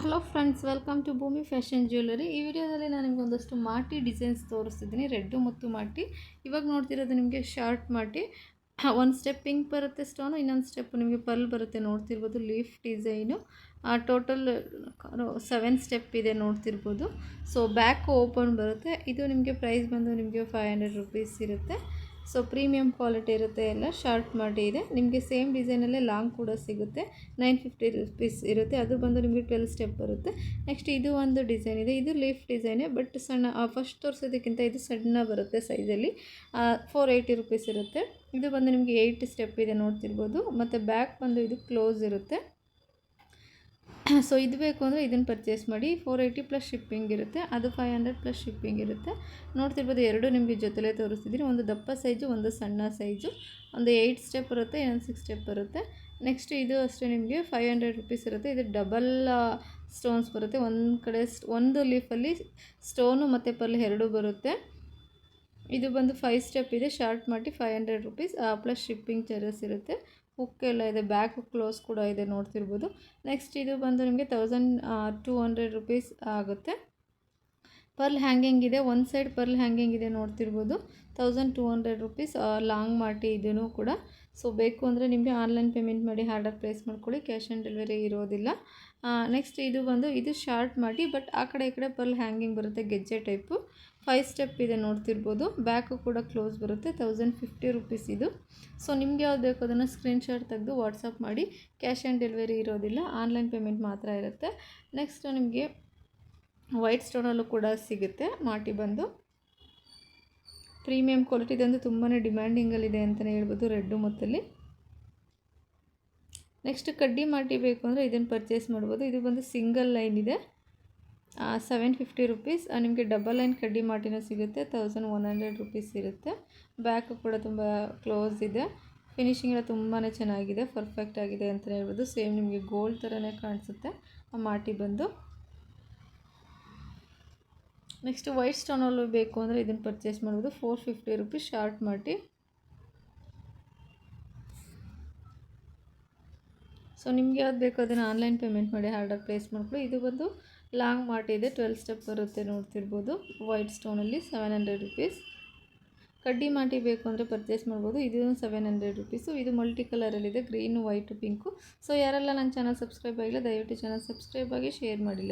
Hello friends, welcome to ಭೂಮಿ fashion jewellery. ಈ ವಿಡಿಯೋದಲ್ಲಿ ನಾನು ನಿಮಗೆ ಒಂದಷ್ಟು ಮಾಟಿ ಡಿಸೈನ್ಸ್ ತೋರಿಸ್ತಿದ್ದೀನಿ, ರೆಡ್ಡು ಮತ್ತು ಮಾಟಿ. ಇವಾಗ ನೋಡ್ತಿರೋದು ನಿಮಗೆ ಶಾರ್ಟ್ ಮಾಟಿ. ಒಂದು ಸ್ಟೆಪ್ ಪಿಂಕ್ ಬರುತ್ತೆ ಸ್ಟೋನು, ಇನ್ನೊಂದು ಸ್ಟೆಪ್ ನಿಮಗೆ ಪರ್ಲ್ ಬರುತ್ತೆ. ನೋಡ್ತಿರ್ಬೋದು ಲೀಫ್ ಡಿಸೈನು. ಟೋಟಲ್ 7 ಸ್ಟೆಪ್ ಇದೆ ನೋಡ್ತಿರ್ಬೋದು. ಸೊ ಬ್ಯಾಕ್ ಓಪನ್ ಬರುತ್ತೆ. ಇದು ನಿಮಗೆ ಪ್ರೈಸ್ ಬಂದು ನಿಮಗೆ 500 ರುಪೀಸ್ ಇರುತ್ತೆ. ಸೊ ಪ್ರೀಮಿಯಂ ಕ್ವಾಲಿಟಿ ಇರುತ್ತೆ. ಎಲ್ಲ ಶಾರ್ಟ್ ಮಾಟಿ ಇದೆ. ನಿಮಗೆ ಸೇಮ್ ಡಿಸೈನಲ್ಲೇ ಲಾಂಗ್ ಕೂಡ ಸಿಗುತ್ತೆ. 950 ರುಪೀಸ್ ಇರುತ್ತೆ. ಅದು ಬಂದು ನಿಮಗೆ 12 ಸ್ಟೆಪ್ ಬರುತ್ತೆ. ನೆಕ್ಸ್ಟ್ ಇದು ಒಂದು ಡಿಸೈನ್ ಇದೆ. ಇದು ಲೀಫ್ ಡಿಸೈನೇ, ಬಟ್ ಸಣ್ಣ, ಫಸ್ಟ್ ತೋರಿಸೋದಕ್ಕಿಂತ ಇದು ಸಣ್ಣ ಬರುತ್ತೆ ಸೈಜಲ್ಲಿ. 480 ರುಪೀಸ್ ಇರುತ್ತೆ. ಇದು ಬಂದು ನಿಮಗೆ 8 ಸ್ಟೆಪ್ ಇದೆ ನೋಡ್ತಿರ್ಬೋದು. ಮತ್ತು ಬ್ಯಾಕ್ ಬಂದು ಇದು ಕ್ಲೋಸ್ ಇರುತ್ತೆ. ಸೊ ಇದು ಬೇಕು ಅಂದರೆ ಇದನ್ನು ಪರ್ಚೇಸ್ ಮಾಡಿ. 480 ಪ್ಲಸ್ ಶಿಪ್ಪಿಂಗ್ ಇರುತ್ತೆ. ಅದು 500 ಪ್ಲಸ್ ಶಿಪ್ಪಿಂಗ್ ಇರುತ್ತೆ. ನೋಡ್ತಿರ್ಬೋದು, ಎರಡು ನಿಮಗೆ ಜೊತೆಲೇ ತೋರಿಸ್ತಿದ್ದೀನಿ. ಒಂದು ದಪ್ಪ ಸೈಜು, ಒಂದು ಸಣ್ಣ ಸೈಜು. ಒಂದು 8 ಸ್ಟೆಪ್ ಬರುತ್ತೆ, ಇನ್ನೊಂದು 6 ಸ್ಟೆಪ್ ಬರುತ್ತೆ. ನೆಕ್ಸ್ಟ್ ಇದು ಅಷ್ಟೇ ನಿಮಗೆ 500 ರುಪೀಸ್ ಇರುತ್ತೆ. ಇದು ಡಬಲ್ ಸ್ಟೋನ್ಸ್ ಬರುತ್ತೆ. ಒಂದು ಕಡೆ ಒಂದು ಲೀಫಲ್ಲಿ ಸ್ಟೋನು ಮತ್ತು ಪರ್ಲ್ ಎರಡೂ ಬರುತ್ತೆ. ಇದು ಬಂದು 5 ಸ್ಟೆಪ್ ಇದೆ. ಶಾರ್ಟ್ ಮಾಡಿ 500 ರುಪೀಸ್ ಪ್ಲಸ್ ಶಿಪ್ಪಿಂಗ್ ಚಾರ್ಜಸ್ ಇರುತ್ತೆ. ಹುಕ್ ಎಲ್ಲ ಇದೆ, ಬ್ಯಾಕ್ ಕ್ಲೋಸ್ ಕೂಡ ಇದೆ ನೋಡ್ತಿರ್ಬೋದು. ನೆಕ್ಸ್ಟ್ ಇದು ಬಂದು ನಿಮಗೆ 1200 ರುಪೀಸ್ ಆಗುತ್ತೆ. ಪರ್ಲ್ ಹ್ಯಾಂಗಿಂಗ್ ಇದೆ, ಒಂದು ಸೈಡ್ ಪರ್ಲ್ ಹ್ಯಾಂಗಿಂಗ್ ಇದೆ ನೋಡ್ತಿರ್ಬೋದು. 1200 ರುಪೀಸ್ ಲಾಂಗ್ ಮಾಟಿ ಇದೂ ಕೂಡ. ಸೊ ಬೇಕು ಅಂದರೆ ನಿಮಗೆ ಆನ್ಲೈನ್ ಪೇಮೆಂಟ್ ಮಾಡಿ ಆರ್ಡರ್ ಪ್ಲೇಸ್ ಮಾಡ್ಕೊಳ್ಳಿ, ಕ್ಯಾಶ್ ಆನ್ ಡೆಲಿವರಿ ಇರೋದಿಲ್ಲ. ನೆಕ್ಸ್ಟ್ ಇದು ಬಂದು ಇದು ಶಾರ್ಟ್ ಮಾಡಿ, ಬಟ್ ಆ ಕಡೆ ಈ ಕಡೆ ಪರ್ಲ್ ಹ್ಯಾಂಗಿಂಗ್ ಬರುತ್ತೆ, ಗೆಜ್ಜೆ ಟೈಪು. 5 ಸ್ಟೆಪ್ ಇದೆ ನೋಡ್ತಿರ್ಬೋದು. ಬ್ಯಾಕು ಕೂಡ ಕ್ಲೋಸ್ ಬರುತ್ತೆ. 1050 ರುಪೀಸ್ ಇದು. ಸೊ ನಿಮ್ಗೆ ಯಾವ್ದು ಬೇಕು ಅದನ್ನು ಸ್ಕ್ರೀನ್ಶಾಟ್ ತೆಗೆದು ವಾಟ್ಸಪ್ ಮಾಡಿ. ಕ್ಯಾಶ್ ಆನ್ ಡೆಲಿವರಿ ಇರೋದಿಲ್ಲ, ಆನ್ಲೈನ್ ಪೇಮೆಂಟ್ ಮಾತ್ರ ಇರುತ್ತೆ. ನೆಕ್ಸ್ಟ್ ನಿಮಗೆ ವೈಟ್ ಸ್ಟೋನಲ್ಲೂ ಕೂಡ ಸಿಗುತ್ತೆ ಮಾಟಿ ಬಂದು. ಪ್ರೀಮಿಯಂ ಕ್ವಾಲಿಟಿ ಇದಂದು ತುಂಬಾ ಡಿಮ್ಯಾಂಡಿಂಗಲ್ಲಿದೆ ಅಂತಲೇ ಹೇಳ್ಬೋದು ರೆಡ್ಡು ಮೊತ್ತಲ್ಲಿ. ನೆಕ್ಸ್ಟ್ ಕಡ್ಡಿ ಮಾಟಿ ಬೇಕು ಅಂದರೆ ಇದನ್ನು ಪರ್ಚೇಸ್ ಮಾಡ್ಬೋದು. ಇದು ಬಂದು ಸಿಂಗಲ್ ಲೈನ್ ಇದೆ, 750 ರುಪೀಸ್. ನಿಮಗೆ ಡಬಲ್ ಲೈನ್ ಕಡ್ಡಿ ಮಾಟಿನೂ ಸಿಗುತ್ತೆ, 1100 ರುಪೀಸ್ ಇರುತ್ತೆ. ಬ್ಯಾಕು ಕೂಡ ತುಂಬ ಕ್ಲೋಸ್ ಇದೆ. ಫಿನಿಶಿಂಗ್ ಎಲ್ಲ ತುಂಬಾ ಚೆನ್ನಾಗಿದೆ, ಪರ್ಫೆಕ್ಟ್ ಆಗಿದೆ ಅಂತಲೇ ಹೇಳ್ಬೋದು. ಸೇಮ್ ನಿಮಗೆ ಗೋಲ್ಡ್ ಥರನೇ ಕಾಣಿಸುತ್ತೆ ಆ ಮಾಟಿ ಬಂದು. ನೆಕ್ಸ್ಟ್ ವೈಟ್ ಸ್ಟೋನಲ್ಲೂ ಬೇಕು ಅಂದರೆ ಇದನ್ನು ಪರ್ಚೇಸ್ ಮಾಡ್ಬೋದು. 450 ರುಪೀಸ್ ಶಾರ್ಟ್ ಮಾಟಿ. ಸೊ ನಿಮ್ಗೆ ಯಾವ್ದು ಬೇಕು ಅದನ್ನು ಆನ್ಲೈನ್ ಪೇಮೆಂಟ್ ಮಾಡಿ ಆರ್ಡರ್ ಪ್ಲೇಸ್ ಮಾಡ್ಕೊಳ್ಳಿ. ಇದು ಬಂದು ಲಾಂಗ್ ಮಾಟಿ ಇದೆ, 12 ಸ್ಟೆಪ್ ಬರುತ್ತೆ ನೋಡ್ತಿರ್ಬೋದು. ವೈಟ್ ಸ್ಟೋನಲ್ಲಿ 700 ರುಪೀಸ್. ಕಡ್ಡಿ ಮಾಟಿ ಬೇಕು ಅಂದರೆ ಪರ್ಚೇಸ್ ಮಾಡ್ಬೋದು. ಇದು 700 ರುಪೀಸು. ಇದು ಮಲ್ಟಿ ಕಲರಲ್ಲಿದೆ, ಗ್ರೀನು, ವೈಟು, ಪಿಂಕು. ಸೊ ಯಾರೆಲ್ಲ ನನ್ನ ಚಾನಲ್ ಸಬ್ಸ್ಕ್ರೈಬ್ ಆಗಿಲ್ಲ ದಯವಿಟ್ಟು ಚಾನಲ್ ಸಬ್ಸ್ಕ್ರೈಬ್ ಆಗಿ, ಶೇರ್ ಮಾಡಿ, ಲೈಕ್